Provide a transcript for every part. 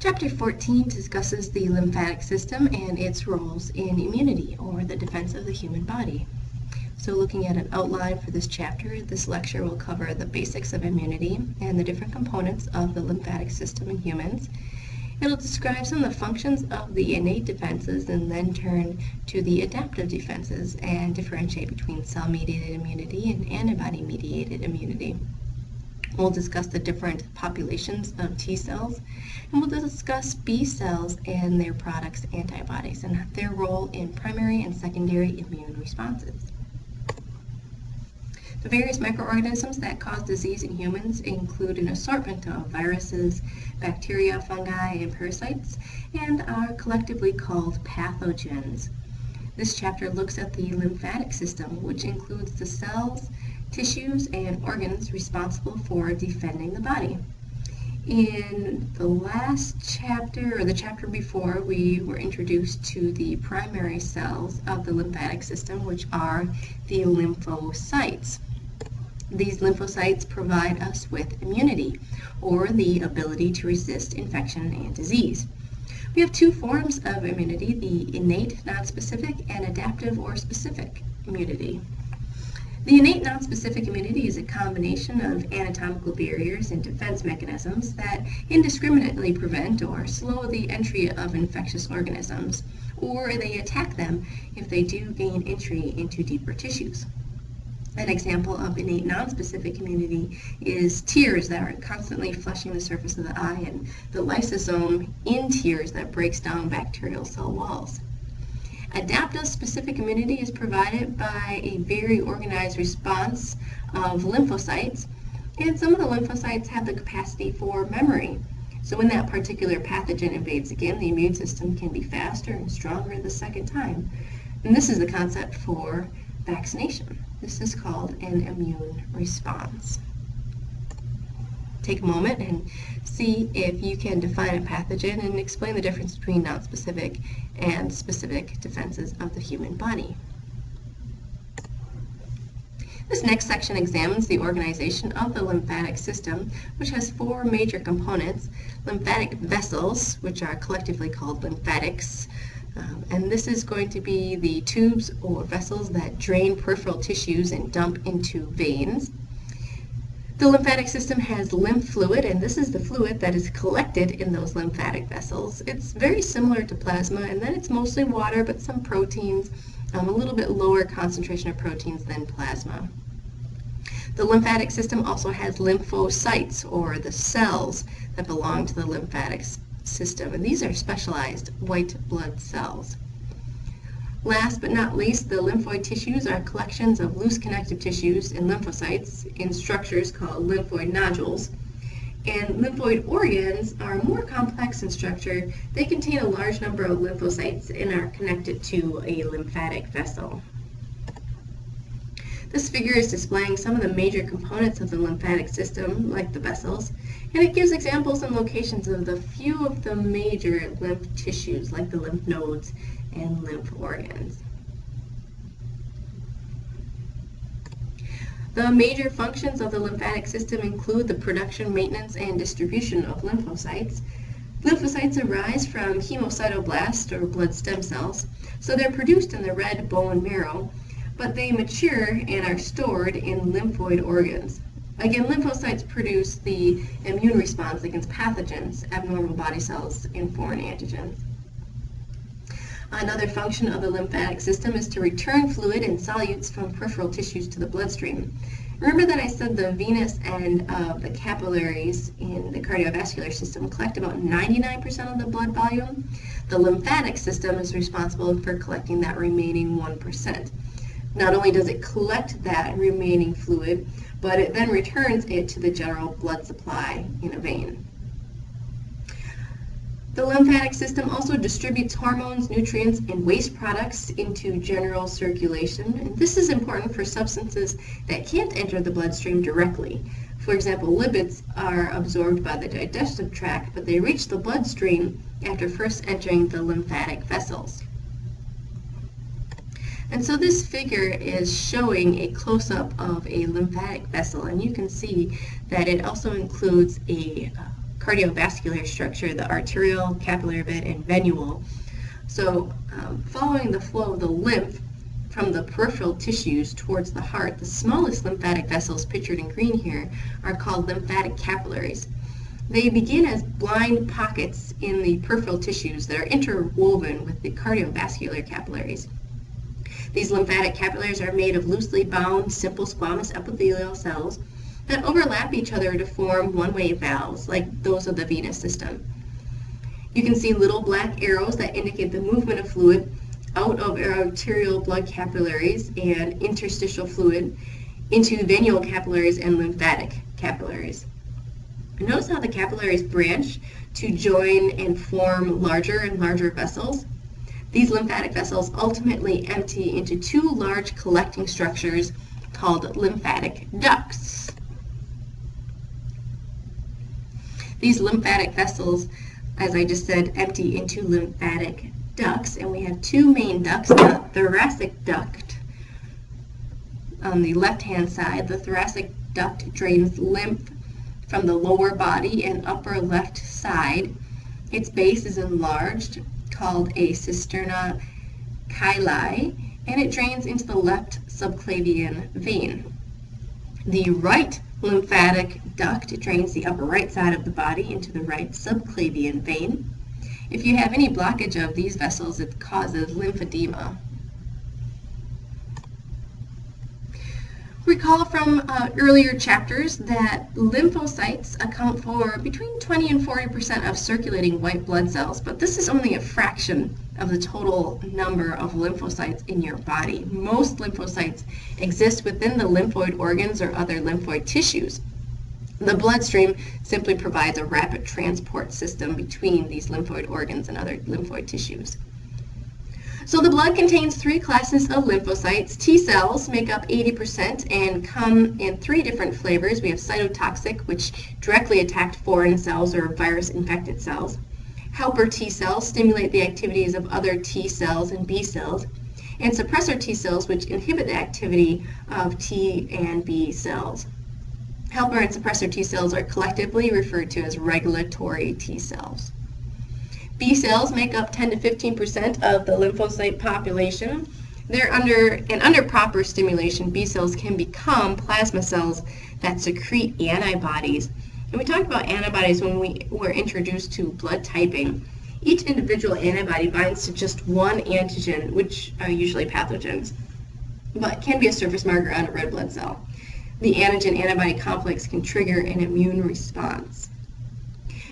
Chapter 14 discusses the lymphatic system and its roles in immunity, or the defense of the human body. So looking at an outline for this chapter, this lecture will cover the basics of immunity and the different components of the lymphatic system in humans. It'll describe some of the functions of the innate defenses and then turn to the adaptive defenses and differentiate between cell-mediated immunity and antibody-mediated immunity. We'll discuss the different populations of T cells, and we'll discuss B cells and their products, antibodies, and their role in primary and secondary immune responses. The various microorganisms that cause disease in humans include an assortment of viruses, bacteria, fungi, and parasites, and are collectively called pathogens. This chapter looks at the lymphatic system, which includes the cells, tissues, and organs responsible for defending the body. In the last chapter, or the chapter before, we were introduced to the primary cells of the lymphatic system, which are the lymphocytes. These lymphocytes provide us with immunity, or the ability to resist infection and disease. We have two forms of immunity, the innate nonspecific and adaptive or specific immunity. The innate nonspecific immunity is a combination of anatomical barriers and defense mechanisms that indiscriminately prevent or slow the entry of infectious organisms, or they attack them if they do gain entry into deeper tissues. An example of innate nonspecific immunity is tears that are constantly flushing the surface of the eye, and the lysosome in tears that breaks down bacterial cell walls. Adaptive specific immunity is provided by a very organized response of lymphocytes, and some of the lymphocytes have the capacity for memory. So when that particular pathogen invades again, the immune system can be faster and stronger the second time. And this is the concept for vaccination. This is called an immune response. Take a moment and see if you can define a pathogen and explain the difference between nonspecific and specific defenses of the human body. This next section examines the organization of the lymphatic system, which has four major components: lymphatic vessels, which are collectively called lymphatics, and this is going to be the tubes or vessels that drain peripheral tissues and dump into veins. The lymphatic system has lymph fluid, and this is the fluid that is collected in those lymphatic vessels. It's very similar to plasma, and then it's mostly water, but some proteins, a little bit lower concentration of proteins than plasma. The lymphatic system also has lymphocytes, or the cells that belong to the lymphatic system, and these are specialized white blood cells. Last but not least, the lymphoid tissues are collections of loose connective tissues and lymphocytes in structures called lymphoid nodules. And lymphoid organs are more complex in structure. They contain a large number of lymphocytes and are connected to a lymphatic vessel. This figure is displaying some of the major components of the lymphatic system, like the vessels, and it gives examples and locations of the few of the major lymph tissues, like the lymph nodes and lymph organs. The major functions of the lymphatic system include the production, maintenance, and distribution of lymphocytes. Lymphocytes arise from hemocytoblasts, or blood stem cells, so they're produced in the red bone marrow, but they mature and are stored in lymphoid organs. Again, lymphocytes produce the immune response against pathogens, abnormal body cells, and foreign antigens. Another function of the lymphatic system is to return fluid and solutes from peripheral tissues to the bloodstream. Remember that I said the venous end of the capillaries in the cardiovascular system collect about 99% of the blood volume? The lymphatic system is responsible for collecting that remaining 1%. Not only does it collect that remaining fluid, but it then returns it to the general blood supply in a vein. The lymphatic system also distributes hormones, nutrients, and waste products into general circulation, and this is important for substances that can't enter the bloodstream directly. For example, lipids are absorbed by the digestive tract, but they reach the bloodstream after first entering the lymphatic vessels. And so this figure is showing a close-up of a lymphatic vessel, and you can see that it also includes a cardiovascular structure, the arterial, capillary bed, and venule. So following the flow of the lymph from the peripheral tissues towards the heart, the smallest lymphatic vessels pictured in green here are called lymphatic capillaries. They begin as blind pockets in the peripheral tissues that are interwoven with the cardiovascular capillaries. These lymphatic capillaries are made of loosely bound, simple squamous epithelial cells that overlap each other to form one-way valves, like those of the venous system. You can see little black arrows that indicate the movement of fluid out of arterial blood capillaries and interstitial fluid into venule capillaries and lymphatic capillaries. Notice how the capillaries branch to join and form larger and larger vessels. These lymphatic vessels ultimately empty into two large collecting structures called lymphatic ducts. These lymphatic vessels, as I just said, empty into lymphatic ducts, and we have two main ducts. The thoracic duct on the left-hand side, the thoracic duct drains lymph from the lower body and upper left side. Its base is enlarged, called a cisterna chyli, and it drains into the left subclavian vein. The right lymphatic duct drains the upper right side of the body into the right subclavian vein. If you have any blockage of these vessels, it causes lymphedema. Recall from earlier chapters that lymphocytes account for between 20 and 40% of circulating white blood cells, but this is only a fraction of the total number of lymphocytes in your body. Most lymphocytes exist within the lymphoid organs or other lymphoid tissues. The bloodstream simply provides a rapid transport system between these lymphoid organs and other lymphoid tissues. So the blood contains three classes of lymphocytes. T cells make up 80% and come in three different flavors. We have cytotoxic, which directly attack foreign cells or virus-infected cells. Helper T cells stimulate the activities of other T cells and B cells. And suppressor T cells, which inhibit the activity of T and B cells. Helper and suppressor T cells are collectively referred to as regulatory T cells. B cells make up 10 to 15% of the lymphocyte population. Under proper stimulation, B cells can become plasma cells that secrete antibodies. And we talked about antibodies when we were introduced to blood typing. Each individual antibody binds to just one antigen, which are usually pathogens, but can be a surface marker on a red blood cell. The antigen-antibody complex can trigger an immune response.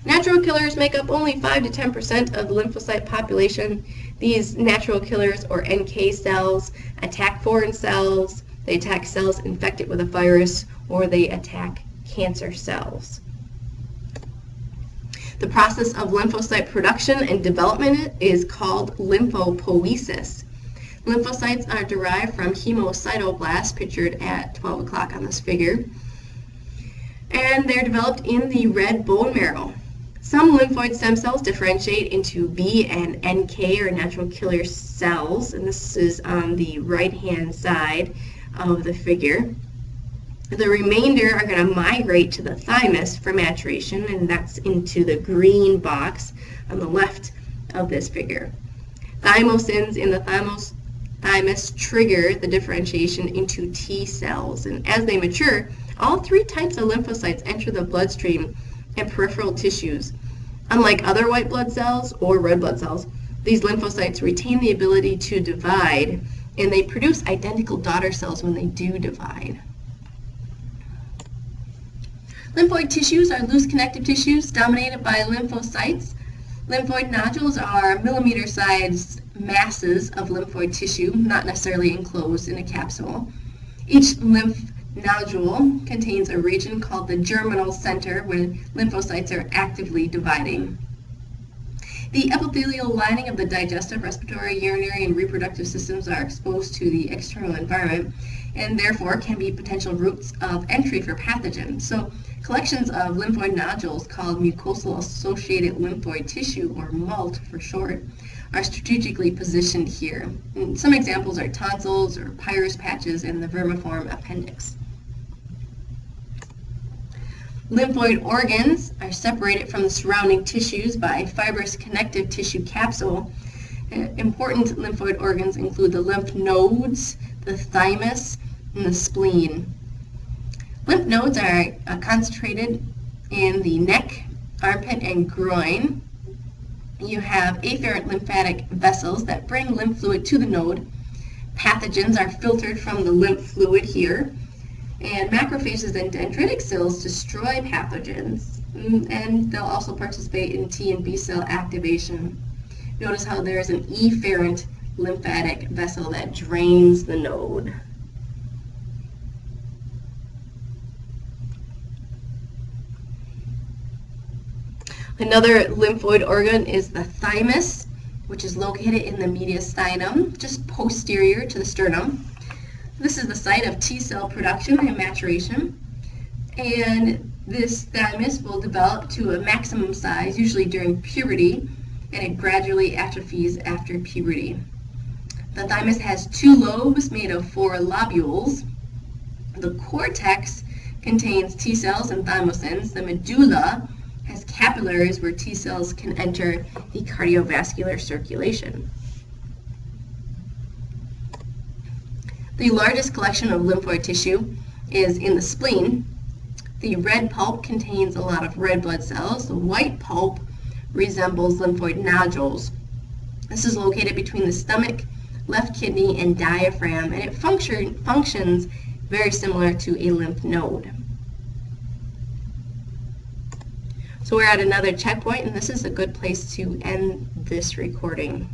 Natural killers make up only 5 to 10% of the lymphocyte population. These natural killers, or NK cells, attack foreign cells, they attack cells infected with a virus, or they attack cancer cells. The process of lymphocyte production and development is called lymphopoiesis. Lymphocytes are derived from hemocytoblasts, pictured at 12 o'clock on this figure, and they're developed in the red bone marrow. Some lymphoid stem cells differentiate into B and NK, or natural killer cells, and this is on the right-hand side of the figure. The remainder are going to migrate to the thymus for maturation, and that's into the green box on the left of this figure. Thymosins in the thymus trigger the differentiation into T cells, and as they mature, all three types of lymphocytes enter the bloodstream and peripheral tissues. Unlike other white blood cells or red blood cells, these lymphocytes retain the ability to divide, and they produce identical daughter cells when they do divide. Lymphoid tissues are loose connective tissues dominated by lymphocytes. Lymphoid nodules are millimeter-sized masses of lymphoid tissue, not necessarily enclosed in a capsule. Each lymph nodule contains a region called the germinal center, where lymphocytes are actively dividing. The epithelial lining of the digestive, respiratory, urinary, and reproductive systems are exposed to the external environment and therefore can be potential routes of entry for pathogens. So collections of lymphoid nodules, called mucosal associated lymphoid tissue, or MALT for short, are strategically positioned here. And some examples are tonsils or pyrus patches and the vermiform appendix. Lymphoid organs are separated from the surrounding tissues by fibrous connective tissue capsule. Important lymphoid organs include the lymph nodes, the thymus, and the spleen. Lymph nodes are concentrated in the neck, armpit, and groin. You have afferent lymphatic vessels that bring lymph fluid to the node. Pathogens are filtered from the lymph fluid here. And macrophages and dendritic cells destroy pathogens, and they'll also participate in T and B cell activation. Notice how there's an efferent lymphatic vessel that drains the node. Another lymphoid organ is the thymus, which is located in the mediastinum, just posterior to the sternum. This is the site of T cell production and maturation, and this thymus will develop to a maximum size, usually during puberty, and it gradually atrophies after puberty. The thymus has 2 lobes made of 4 lobules. The cortex contains T cells and thymosins. The medulla has capillaries where T cells can enter the cardiovascular circulation. The largest collection of lymphoid tissue is in the spleen. The red pulp contains a lot of red blood cells. The white pulp resembles lymphoid nodules. This is located between the stomach, left kidney, and diaphragm, and it functions very similar to a lymph node. So we're at another checkpoint, and this is a good place to end this recording.